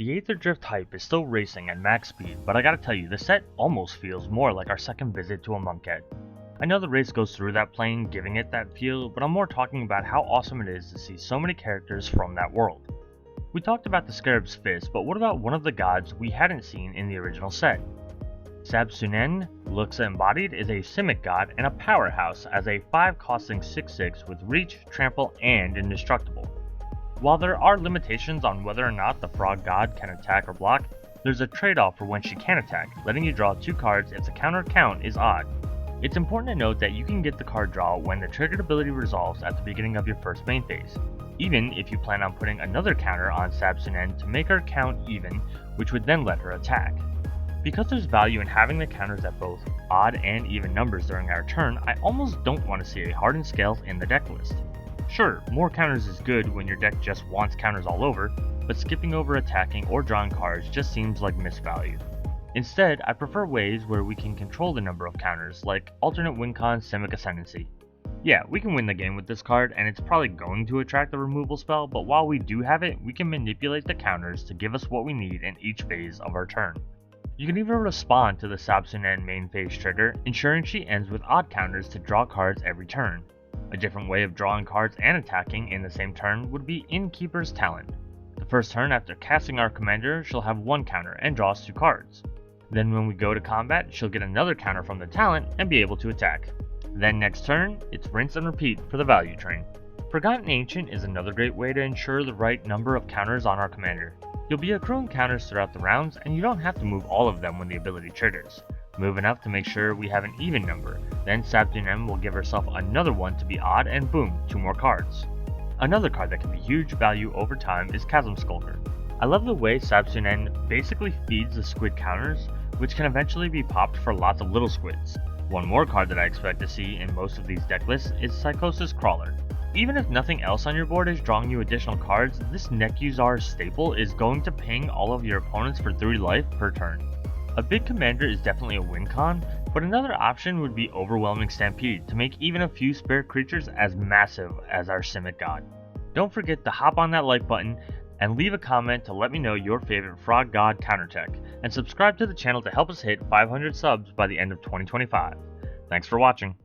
The Aetherdrift hype is still racing at max speed, but I gotta tell you, the set almost feels more like our second visit to a monkhead. I know the race goes through that plane, giving it that feel, but I'm more talking about how awesome it is to see so many characters from that world. We talked about the Scarab's Fist, but what about one of the gods we hadn't seen in the original set? Sab-Sunen, Luxa Embodied, is a Simic god and a powerhouse as a 5 costing 6/6 with reach, trample, and indestructible. While there are limitations on whether or not the frog god can attack or block, there's a trade-off for when she can attack, letting you draw 2 cards if the counter count is odd. It's important to note that you can get the card draw when the triggered ability resolves at the beginning of your first main phase, even if you plan on putting another counter on Sab-Sunen to make her count even, which would then let her attack. Because there's value in having the counters at both odd and even numbers during our turn, I almost don't want to see a hardened scales in the deck list. Sure, more counters is good when your deck just wants counters all over, but skipping over attacking or drawing cards just seems like misvalue. Instead, I prefer ways where we can control the number of counters, like alternate win con Simic Ascendancy. Yeah, we can win the game with this card, and it's probably going to attract the removal spell, but while we do have it, we can manipulate the counters to give us what we need in each phase of our turn. You can even respond to the Sab-Sunen main phase trigger, ensuring she ends with odd counters to draw cards every turn. A different way of drawing cards and attacking in the same turn would be Innkeeper's Talent. The first turn after casting our commander, she'll have 1 counter and draws 2 cards. Then when we go to combat, she'll get another counter from the talent and be able to attack. Then next turn, it's rinse and repeat for the value train. Forgotten Ancient is another great way to ensure the right number of counters on our commander. You'll be accruing counters throughout the rounds, and you don't have to move all of them when the ability triggers. Move enough to make sure we have an even number, then Sab-Sunen will give herself another one to be odd, and boom, 2 more cards. Another card that can be huge value over time is Chasm Skulker. I love the way Sab-Sunen basically feeds the squid counters, which can eventually be popped for lots of little squids. One more card that I expect to see in most of these deck lists is Psychosis Crawler. Even if nothing else on your board is drawing you additional cards, this Nekuzar staple is going to ping all of your opponents for 3 life per turn. A big commander is definitely a win con, but another option would be Overwhelming Stampede to make even a few spare creatures as massive as our Simic god. Don't forget to hop on that like button and leave a comment to let me know your favorite frog god counter tech, and subscribe to the channel to help us hit 500 subs by the end of 2025. Thanks for watching.